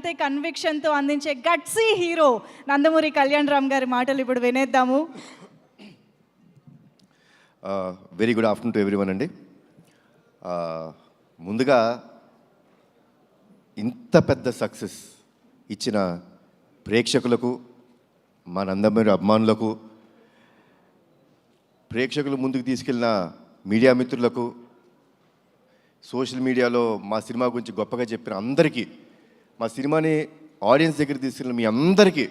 అంతే కన్విక్షన్తో అందించే గట్సీ హీరో నందమూరి కళ్యాణ్ రామ్ గారి మాటలు ఇప్పుడు వినేద్దాము. Very good afternoon to everyone అండి. ముందుగా ఇంత పెద్ద సక్సెస్ ఇచ్చిన ప్రేక్షకులకు, మా నందమూరి అభిమానులకు, ప్రేక్షకులు ముందుకు తీసుకెళ్ళిన మీడియా మిత్రులకు, సోషల్ మీడియాలో మా సినిమా గురించి గొప్పగా చెప్పిన అందరికీ, మా సినిమాని ఆడియన్స్ దగ్గర తీసుకెళ్ళిన మీ అందరికీ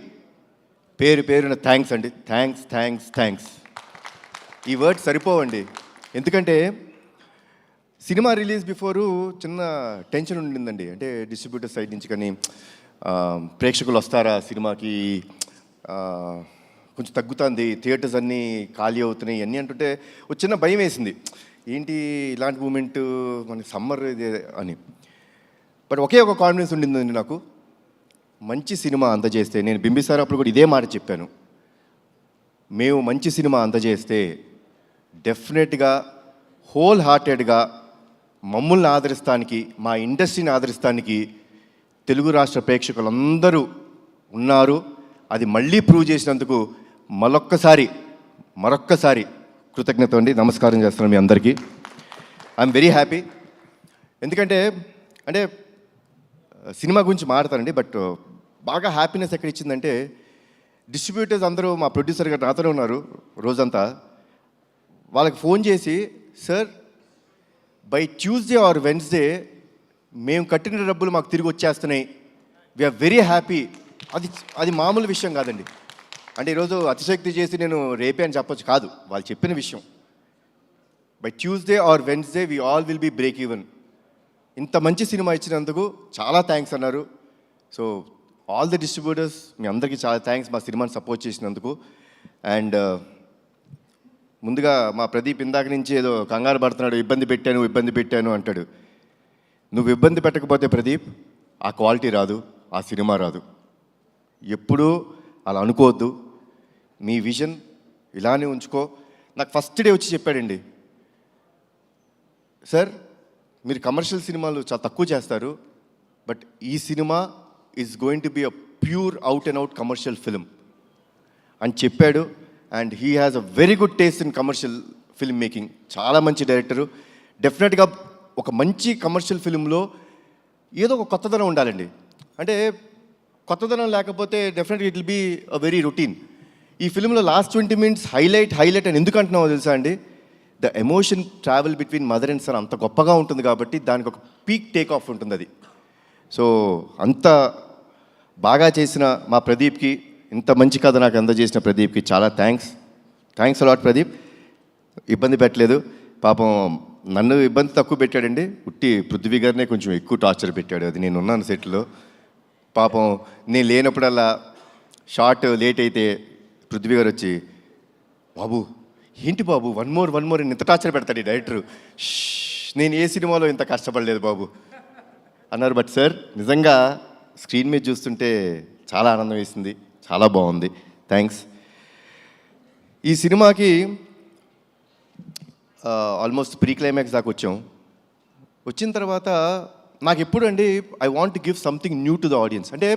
పేరు పేరున థ్యాంక్స్ అండి. Thanks thanks thanks. ఈ వర్డ్స్ సరిపోవండి. ఎందుకంటే సినిమా రిలీజ్ బిఫోరు చిన్న టెన్షన్ ఉండిందండి. అంటే డిస్ట్రిబ్యూటర్ సైడ్ నుంచి కానీ ప్రేక్షకులు వస్తారా సినిమాకి, కొంచెం తగ్గుతుంది, థియేటర్స్ అన్నీ ఖాళీ అవుతున్నాయి అన్నీ అంటుంటే ఒక చిన్న భయం వేసింది. ఏంటి ఇలాంటి మూమెంట్ మన సమ్మర్ ఇది అని. బట్ ఒకే ఒక కాన్ఫిడెన్స్ ఉండిందండి నాకు. మంచి సినిమా అందజేస్తే, నేను బింబిసారా అప్పుడు కూడా ఇదే మాట చెప్పాను, మేము మంచి సినిమా అందజేస్తే డెఫినెట్గా హోల్ హార్టెడ్గా మమ్మల్ని ఆదరిస్తానికి, మా ఇండస్ట్రీని ఆదరిస్తానికి తెలుగు రాష్ట్ర ప్రేక్షకులందరూ ఉన్నారు. అది మళ్ళీ ప్రూవ్ చేసినందుకు మరొక్కసారి కృతజ్ఞత అండి. నమస్కారం చేస్తున్నాను మీ అందరికీ. I'm very happy. ఎందుకంటే సినిమా గురించి మాట్లాడతానండి, బట్ బాగా హ్యాపీనెస్ ఎక్కడ ఇచ్చిందంటే డిస్ట్రిబ్యూటర్స్ అందరూ, మా ప్రొడ్యూసర్ గారు నాతోనే ఉన్నారు రోజంతా, వాళ్ళకి ఫోన్ చేసి, sir by Tuesday or Wednesday మేము కట్టిన డబ్బులు మాకు తిరిగి వచ్చేస్తున్నాయి, వీఆర్ వెరీ హ్యాపీ. అది మామూలు విషయం కాదండి. అంటే ఈరోజు అతిశక్తి చేసి నేను రేపే అని చెప్పొచ్చు కాదు, వాళ్ళు చెప్పిన విషయం. By Tuesday or Wednesday we all will be break even. ఇంత మంచి సినిమా ఇచ్చినందుకు చాలా థ్యాంక్స్ అన్నారు. సో ఆల్ ది డిస్ట్రిబ్యూటర్స్, మీ అందరికీ చాలా థ్యాంక్స్ మా సినిమాని సపోర్ట్ చేసినందుకు. అండ్ ముందుగా మా ప్రదీప్ ఇందాక నుంచి ఏదో కంగారు పడుతున్నాడు, ఇబ్బంది పెట్టాను అంటాడు. నువ్వు ఇబ్బంది పెట్టకపోతే ప్రదీప్ ఆ క్వాలిటీ రాదు, ఆ సినిమా రాదు. ఎప్పుడూ అలా అనుకోవద్దు. మీ విజన్ ఇలానే ఉంచుకో. నాకు ఫస్ట్ డే వచ్చి చెప్పాడండి, సార్ మీరు కమర్షియల్ సినిమాలు చాలా తక్కువ చేస్తారు, బట్ ఈ cinema is going to be a pure out and out commercial film అని చెప్పాడు. And he has a very good taste in commercial film making. చాలా మంచి డైరెక్టరు. డెఫినెట్గా ఒక మంచి కమర్షియల్ ఫిల్మ్లో ఏదో ఒక కొత్తదనం ఉండాలండి. అంటే కొత్తదనం లేకపోతే డెఫినెట్గా it will be a very routine. ఈ ఫిల్మ్లో లాస్ట్ 20 minutes హైలైట్ అని ఎందుకు అంటున్నామో తెలుసా అండి? The emotion travel between mother and son అంత గొప్పగా ఉంటుంది కాబట్టి దానికి ఒక పీక్ టేక్ ఆఫ్ ఉంటుంది అది. సో అంత బాగా చేసిన మా ప్రదీప్కి, ఇంత మంచి కథ నాకు అందజేసిన ప్రదీప్కి చాలా థ్యాంక్స్ అలాట్ ప్రదీప్. ఇబ్బంది పెట్టలేదు పాపం. నన్ను ఇబ్బంది తక్కువ పెట్టాడండి, ఉట్టి పృథ్వీ గారినే కొంచెం ఎక్కువ టార్చర్ పెట్టాడు. అది నేను ఉన్నాను సెట్లో. పాపం నేను లేనప్పుడల్లా షార్ట్ లేట్ అయితే పృథ్వీ గారు వచ్చి, బాబు ఏంటి బాబు వన్ మోర్ ఇంత టార్చర్ పెడతాడు ఈ డైరెక్టరు, నేను ఏ సినిమాలో ఇంత కష్టపడలేదు బాబు అన్నారు. బట్ సార్ నిజంగా స్క్రీన్ మీద చూస్తుంటే చాలా ఆనందం వేసింది, చాలా బాగుంది. థ్యాంక్స్. ఈ సినిమాకి ఆల్మోస్ట్ ప్రీ క్లైమాక్స్ దాకా వచ్చిన తర్వాత నాకు ఎప్పుడు అండి I want to give something new to the audience. అంటే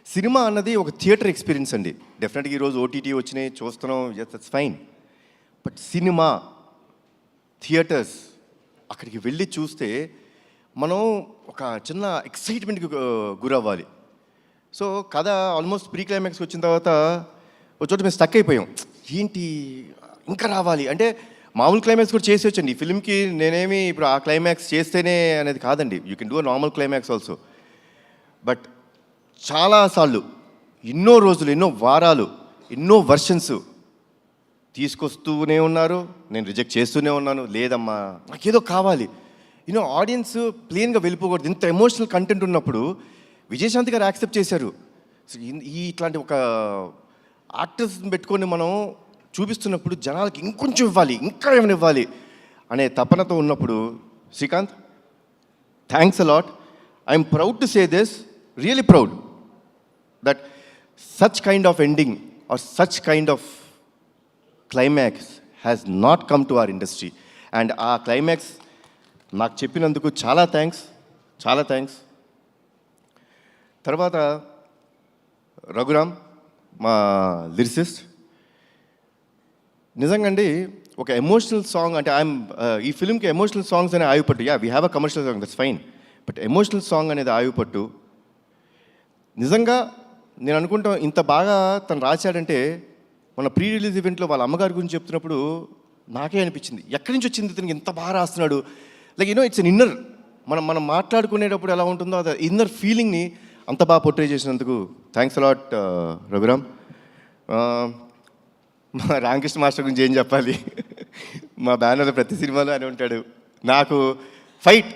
సినిమా అన్నది ఒక థియేటర్ ఎక్స్పీరియన్స్ అండి. డెఫినెట్గా ఈరోజు ఓటీటీ వచ్చినాయి చూస్తున్నాం, yes that's fine. But cinema theatres అక్కడికి వెళ్ళి చూస్తే మనం ఒక చిన్న ఎక్సైట్మెంట్కి గురవ్వాలి. సో కథ ఆల్మోస్ట్ ప్రీ క్లైమాక్స్కి వచ్చిన తర్వాత ఒక చోట మేము స్టక్ అయిపోయాం. ఏంటి ఇంకా రావాలి అంటే, మామూలు క్లైమాక్స్ కూడా చేసి వచ్చండి ఈ ఫిల్మ్కి. నేనేమి ఇప్పుడు ఆ క్లైమాక్స్ చేస్తేనే అనేది కాదండి, you can do a normal climax also. But చాలాసార్లు, ఎన్నో రోజులు, ఎన్నో వారాలు, ఎన్నో వర్షన్స్ తీసుకొస్తూనే ఉన్నారు, నేను రిజెక్ట్ చేస్తూనే ఉన్నాను. లేదమ్మా నాకేదో కావాలి, ఆడియన్స్ ప్లెయిన్గా వెళ్ళిపోకూడదు. ఇంత ఎమోషనల్ కంటెంట్ ఉన్నప్పుడు విజయశాంతి గారు యాక్సెప్ట్ చేశారు. ఇట్లాంటి ఒక యాక్టర్స్ని పెట్టుకొని మనం చూపిస్తున్నప్పుడు జనాలకి ఇంకొంచెం ఇవ్వాలి, ఇంకా ఏమైనా ఇవ్వాలి అనే తపనతో ఉన్నప్పుడు, Srikanth thanks a lot. I'm proud to say this, really proud that such kind of ending or such kind of climax has not come to our industry. And ఆ క్లైమాక్స్ నాకు చెప్పినందుకు చాలా థ్యాంక్స్. తర్వాత రఘురామ్ మా లిరిసిస్ట్. నిజంగా అండి ఒక ఎమోషనల్ సాంగ్ అంటే ఈ ఫిల్మ్కి ఎమోషనల్ సాంగ్స్ అనే ఆయుపట్టు. We have a commercial song, that's fine. But emotional song అనేది ఆయుపట్టు. నిజంగా నేను అనుకుంటాం ఇంత బాగా తను రాశాడంటే మన ప్రీ రిలీజ్ ఈవెంట్లో వాళ్ళ అమ్మగారి గురించి చెప్తున్నప్పుడు నాకే అనిపించింది, ఎక్కడి నుంచి వచ్చింది ఇతనికి ఇంత బాగా రాస్తున్నాడు. లైక్ ఇట్స్ అన్ ఇన్నర్, మనం మాట్లాడుకునేటప్పుడు ఎలా ఉంటుందో అది ఇన్నర్ ఫీలింగ్ని అంత బాగా పోర్ట్రే చేసినందుకు థ్యాంక్స్ అలాట్ రఘురామ్. మా రామకృష్ణ మాస్టర్ గురించి ఏం చెప్పాలి, మా బ్యానర్లో ప్రతి సినిమాలో అని ఉంటాడు. నాకు ఫైట్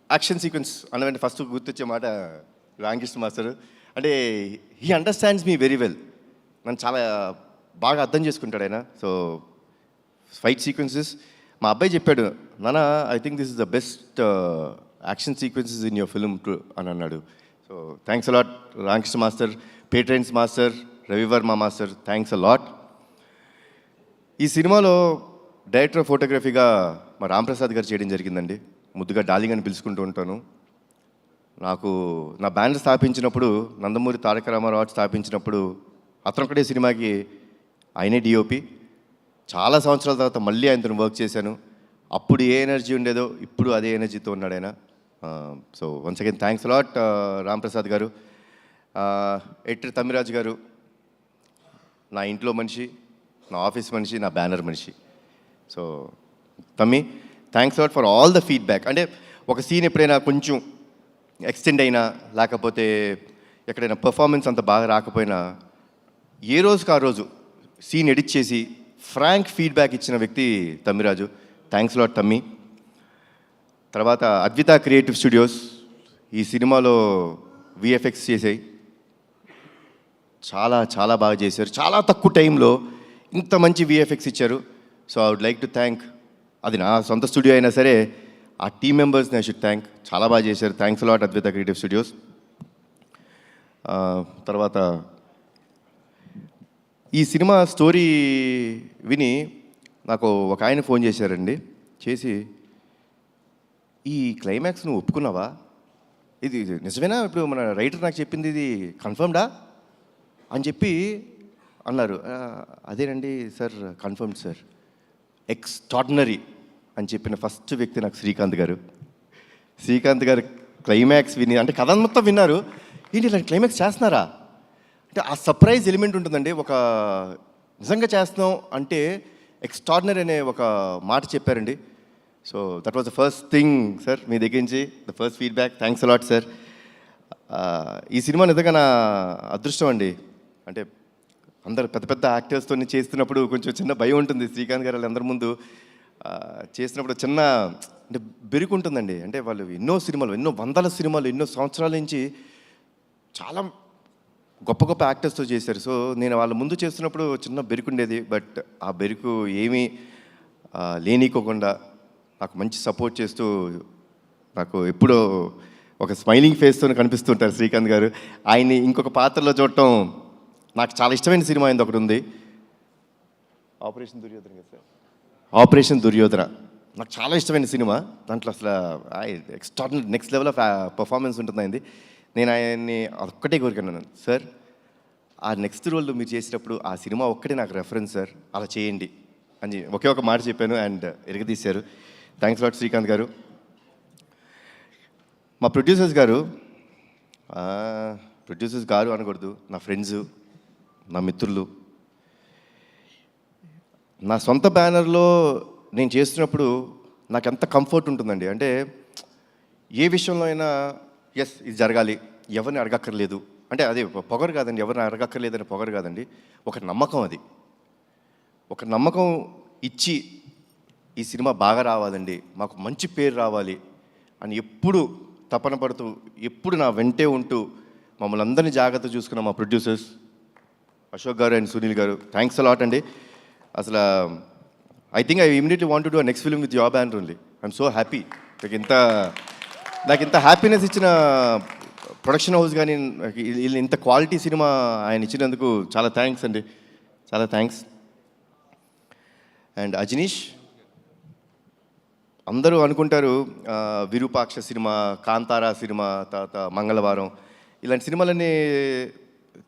యాక్షన్ సీక్వెన్స్ అన్నదంటే ఫస్ట్ గుర్తొచ్చే మాట రామకృష్ణ మాస్టర్. అంటే he understands me very well, నన్ను చాలా బాగా అర్థం చేసుకుంటాడు ఆయన. సో ఫైట్ సీక్వెన్సెస్ మా అబ్బాయి చెప్పాడు, నాన్న I think this is the best action sequences in your film అని అన్నాడు. So thanks a lot Ramakrishna master, పేట్రైన్స్ master, Ravi Varma master, thanks a lot. ఈ సినిమాలో డైరెక్టర్ ఆఫ్ ఫోటోగ్రఫీగా మా రాంప్రసాద్ గారు చేయడం జరిగిందండి. ముద్దుగా డార్లింగ్ అని పిలుచుకుంటూ ఉంటాను. నాకు నా బ్యాండ్ స్థాపించినప్పుడు, నందమూరి తారక రామారావు స్థాపించినప్పుడు అతను ఒకటే సినిమాకి ఆయనే డిఓపి. చాలా సంవత్సరాల తర్వాత మళ్ళీ ఆయనతో వర్క్ చేశాను. అప్పుడు ఏ ఎనర్జీ ఉండేదో ఇప్పుడు అదే ఎనర్జీతో ఉన్నాడు ఆయన. So once again thanks a lot Ramprasad గారు. ఎడిటర్ తమ్మిరాజు గారు నా ఇంట్లో మనిషి, నా ఆఫీస్ మనిషి, నా బ్యానర్ మనిషి. సో తమ్మి thanks a lot for all the feedback. అంటే ఒక సీన్ ఎప్పుడైనా కొంచెం ఎక్స్టెండ్ అయినా లేకపోతే ఎక్కడైనా పర్ఫార్మెన్స్ అంత బాగా రాకపోయినా ఏ రోజుకి ఆ రోజు సీన్ ఎడిట్ చేసి ఫ్రాంక్ ఫీడ్బ్యాక్ ఇచ్చిన వ్యక్తి తమ్మిరాజు. థ్యాంక్స్ లాట్ తమ్మి. తర్వాత అద్విత క్రియేటివ్ స్టూడియోస్ ఈ సినిమాలో విఎఫ్ఎక్స్ చేసాయి, చాలా చాలా బాగా చేశారు. చాలా తక్కువ టైంలో ఇంత మంచి విఎఫ్ఎక్స్ ఇచ్చారు. So I would like to thank, అది నా సొంత స్టూడియో అయినా సరే ఆ టీమ్ మెంబర్స్ని ఐ షుడ్ థ్యాంక్. చాలా బాగా చేశారు. Thanks a lot Advitha creative studios. తర్వాత ఈ సినిమా స్టోరీ విని నాకు ఒక ఆయన ఫోన్ చేశారండి. చేసి ఈ క్లైమాక్స్ నువ్వు ఒప్పుకున్నావా, ఇది నిజమేనా, ఇప్పుడు మన రైటర్ నాకు చెప్పింది ఇది కన్ఫర్మ్డా అని చెప్పి అన్నారు. అదేనండి సార్, కన్ఫర్మ్డ్ సార్, ఎక్స్ట్రాడినరీ అని చెప్పిన ఫస్ట్ వ్యక్తి నాకు శ్రీకాంత్ గారు. శ్రీకాంత్ గారు క్లైమాక్స్ విని, అంటే కథ మొత్తం విన్నారు, ఏంటి ఇలాంటి క్లైమాక్స్ చేస్తున్నారా అంటే ఆ సర్ప్రైజ్ ఎలిమెంట్ ఉంటుందండి. ఒక నిజంగా చేస్తున్నాం అంటే ఎక్స్ట్రాడినరీ అనే ఒక మాట చెప్పారండి. So that was the first thing sir, మీ దగ్గర నుంచి the first feedback. Thanks a lot sir. ఈ సినిమా నిజంగా నా అదృష్టం అండి. అంటే అందరు పెద్ద పెద్ద యాక్టర్స్తో చేస్తున్నప్పుడు కొంచెం చిన్న భయం ఉంటుంది. శ్రీకాంత్ గారు అందరి ముందు చేసినప్పుడు చిన్న అంటే బెరుకు ఉంటుందండి. అంటే వాళ్ళు ఎన్నో సినిమాలు, ఎన్నో వందల సినిమాలు, ఎన్నో సంవత్సరాల నుంచి చాలా గొప్ప గొప్ప యాక్టర్స్తో చేశారు. సో నేను వాళ్ళ ముందు చేస్తున్నప్పుడు చిన్న బెరుకు ఉండేది. బట్ ఆ బెరుకు ఏమీ లేనికోకుండా నాకు మంచి సపోర్ట్ చేస్తూ నాకు ఎప్పుడూ ఒక స్మైలింగ్ ఫేస్తో కనిపిస్తుంటారు శ్రీకాంత్ గారు. ఆయన్ని ఇంకొక పాత్రలో చూడటం నాకు చాలా ఇష్టమైన సినిమా అయింది ఒకటి ఉంది, ఆపరేషన్ దుర్యోధన కదా సార్. ఆపరేషన్ దుర్యోధన నాకు చాలా ఇష్టమైన సినిమా. దాంట్లో అసలు extraordinary next level of performance ఉంటుందండి. నేను ఆయన్ని ఒక్కటే కోరుకున్నాను, సార్ ఆ నెక్స్ట్ రోల్ మీరు చేసేటప్పుడు ఆ సినిమా ఒక్కటే నాకు రెఫరెన్స్ సార్, అలా చేయండి అని ఒకే ఒక మాట చెప్పాను అండ్ ఎరగదీశారు. థ్యాంక్స్ లాట్ శ్రీకాంత్ గారు. మా ప్రొడ్యూసర్స్ గారు అనకూడదు, నా ఫ్రెండ్స్, నా మిత్రులు. నా సొంత బ్యానర్లో నేను చేస్తున్నప్పుడు నాకు ఎంత కంఫర్ట్ ఉంటుందండి. అంటే ఏ విషయంలో అయినా ఎస్ ఇది జరగాలి, ఎవరిని అడగక్కర్లేదు అంటే అది పొగరు కాదండి, ఎవరిని అడగక్కర్లేదని పొగరు కాదండి, ఒక నమ్మకం. అది ఒక నమ్మకం ఇచ్చి ఈ సినిమా బాగా రావాలండి, మాకు మంచి పేరు రావాలి అని ఎప్పుడు తపన పడుతూ ఎప్పుడు నా వెంటే ఉంటూ మమ్మల్ని అందరినీ జాగ్రత్త చూసుకున్న మా ప్రొడ్యూసర్స్ అశోక్ గారు అండ్ సునీల్ గారు, థ్యాంక్స్ అలాట్ అండి. అసలు I think I immediately want to do next film with your banner only. I'm so happy. నాకు ఇంత హ్యాపీనెస్ ఇచ్చిన ప్రొడక్షన్ హౌస్ కానీ ఇంత క్వాలిటీ సినిమా ఆయన ఇచ్చినందుకు చాలా థ్యాంక్స్ అండి, చాలా థ్యాంక్స్. అండ్ అజనీష్, అందరూ అనుకుంటారు విరూపాక్ష సినిమా, కాంతారా సినిమా, తర్వాత మంగళవారం ఇలాంటి సినిమాలన్నీ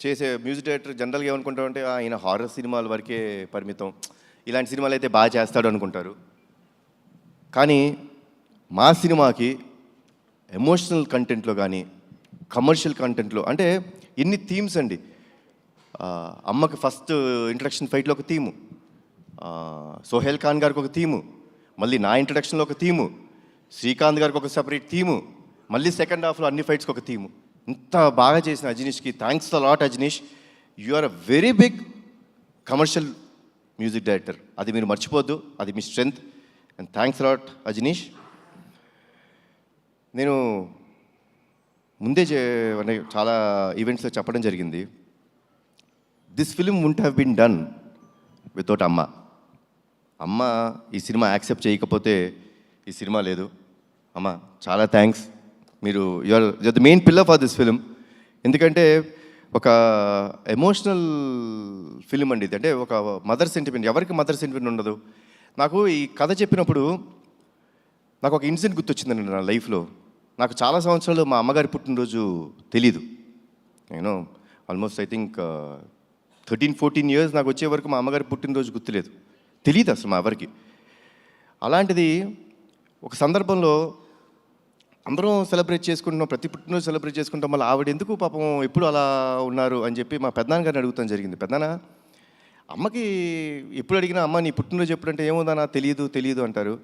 చేసే మ్యూజిక్ డైరెక్టర్ జనరల్గా ఏమనుకుంటారంటే ఆయన హారర్ సినిమాల వరకే పరిమితం, ఇలాంటి సినిమాలు అయితే బాగా చేస్తాడు అనుకుంటారు. కానీ మా సినిమాకి ఎమోషనల్ కంటెంట్లో కానీ కమర్షియల్ కంటెంట్లో అంటే ఎన్ని థీమ్స్ అండి. అమ్మకి ఫస్ట్ ఇంట్రడక్షన్ ఫైట్లో ఒక థీము, సోహెల్ ఖాన్ గారికి ఒక థీము, మళ్ళీ నా ఇంట్రడక్షన్లో ఒక థీము, శ్రీకాంత్ గారికి ఒక సెపరేట్ థీము, మళ్ళీ సెకండ్ హాఫ్లో అన్ని ఫైట్స్కి ఒక థీము. ఇంత బాగా చేసిన అజనీష్కి thanks a lot. Ajaneesh, you are a very big commercial music director, అది మీరు మర్చిపోద్దు, అది మీ strength. And thanks a lot Ajaneesh. నేను ముందే చాలా ఈవెంట్స్లో చెప్పడం జరిగింది, this film won't have been done without అమ్మ. అమ్మ ఈ సినిమా యాక్సెప్ట్ చేయకపోతే ఈ సినిమా లేదు. అమ్మ చాలా థ్యాంక్స్, మీరు you are the main pillar for this film. ఎందుకంటే ఒక ఎమోషనల్ ఫిలిం అండి ఇది, అంటే ఒక మదర్ సెంటిమెంట్. ఎవరికి మదర్ సెంటిమెంట్ ఉండదు? నాకు ఈ కథ చెప్పినప్పుడు నాకు ఒక ఇన్సిడెంట్ గుర్తొచ్చిందండి నా లైఫ్లో. నాకు చాలా సంవత్సరాలు మా అమ్మగారి పుట్టినరోజు తెలీదు. నేను ఆల్మోస్ట్ ఐ థింక్ 13-14 years నాకు వచ్చే వరకు మా అమ్మగారి పుట్టినరోజు గుర్తులేదు, తెలియదు అసలు మా ఎవరికి. అలాంటిది ఒక సందర్భంలో అందరం సెలబ్రేట్ చేసుకుంటున్నాం, ప్రతి పుట్టినరోజు సెలబ్రేట్ చేసుకుంటాం, మళ్ళీ ఆవిడ ఎందుకు పాపం ఎప్పుడు అలా ఉన్నారు అని చెప్పి మా పెద్దనాన్న గారిని అడుగుతాం జరిగింది. పెద్దనాన్న, అమ్మకి ఎప్పుడు అడిగినా అమ్మ నీ పుట్టినరోజు ఎప్పుడంటే ఏముందన్నా తెలియదు అంటారు.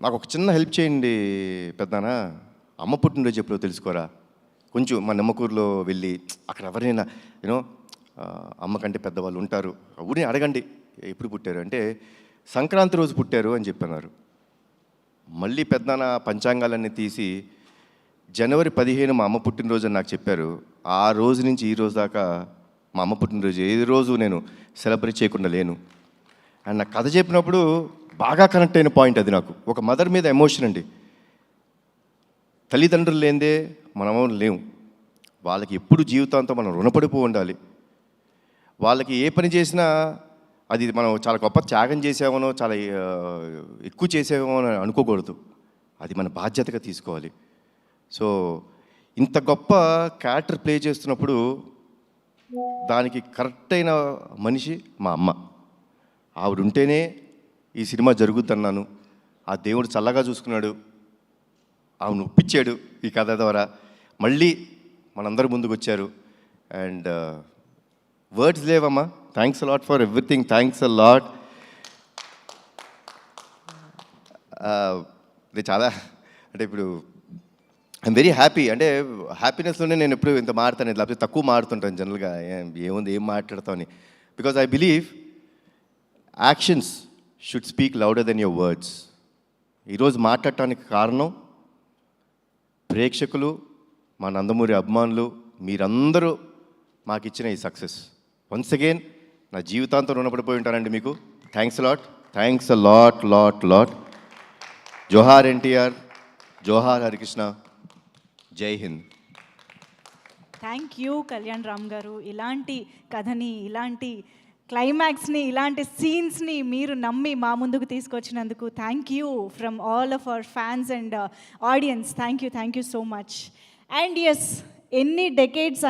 నాకు ఒక చిన్న హెల్ప్ చేయండి పెద్దనాన్న, అమ్మ పుట్టినరోజు ఎప్పుడో తెలుసుకోరా, కొంచెం మా నిమ్మకూరులో వెళ్ళి అక్కడ ఎవరైనా యూనో అమ్మ కంటే పెద్దవాళ్ళు ఉంటారు, ఊరిని అడగండి ఎప్పుడు పుట్టారు అంటే సంక్రాంతి రోజు పుట్టారు అని చెప్పన్నారు. మళ్ళీ పెద్దనాన్న పంచాంగాలన్నీ తీసి జనవరి 15 మా అమ్మ పుట్టినరోజు అని నాకు చెప్పారు. ఆ రోజు నుంచి ఈ రోజు దాకా మా అమ్మ పుట్టినరోజు ఏ రోజు నేను సెలబ్రేట్ చేయకుండా లేను. అండ్ నాకు కథ చెప్పినప్పుడు బాగా కనెక్ట్ అయిన పాయింట్ అది. నాకు ఒక మదర్ మీద ఎమోషన్ అండి. తల్లిదండ్రులు లేనిదే మనము లేము. వాళ్ళకి ఎప్పుడు జీవితాంతం మనం రుణపడిపో ఉండాలి. వాళ్ళకి ఏ పని చేసినా అది మనం చాలా గొప్ప త్యాగం చేసామనో చాలా ఎక్కువ చేసామో అని అనుకోకూడదు, అది మన బాధ్యతగా తీసుకోవాలి. సో ఇంత గొప్ప క్యారెక్టర్ ప్లే చేస్తున్నప్పుడు దానికి కరెక్ట్ అయిన మనిషి మా అమ్మ. ఆవిడ ఉంటేనే ఈ సినిమా జరుగుద్దన్నాను. ఆ దేవుడు చల్లగా చూసుకున్నాడు, ఆవిడ ఒప్పించాడు ఈ కథ ద్వారా. మళ్ళీ మనందరి ముందుకు వచ్చారు. అండ్ వర్డ్స్ లేవమ్మా, thanks a lot for everything, thanks a lot. ఇది చాలా అంటే ఇప్పుడు ఐఎమ్ వెరీ హ్యాపీ. అంటే హ్యాపీనెస్లోనే నేను ఎప్పుడు ఇంత మాడతాను, లేకపోతే తక్కువ మాడుతుంటాను జనరల్గా. ఏముంది ఏం మాట్లాడతామని. Because I believe actions should speak louder than your words. ఈరోజు మాట్లాడటానికి కారణం ప్రేక్షకులు, మా నందమూరి అభిమానులు, మీరందరూ మాకు ఇచ్చిన ఈ సక్సెస్. వన్స్ అగైన్ నా జీవితాంతం రుణపడిపోయి ఉంటానండి మీకు. Thanks lot, thanks a lot lot lot. జోహార్ ఎన్టీఆర్, జోహార్ హరికృష్ణ, జై హింద్. థ్యాంక్ యూ కళ్యాణ్ రామ్ గారు. ఇలాంటి కథని, ఇలాంటి క్లైమాక్స్ని, ఇలాంటి సీన్స్ని మీరు నమ్మి మా ముందుకు తీసుకొచ్చినందుకు thank you from all of our fans and audience. Thank you so much. And yes, ఎన్ని డెకేడ్స్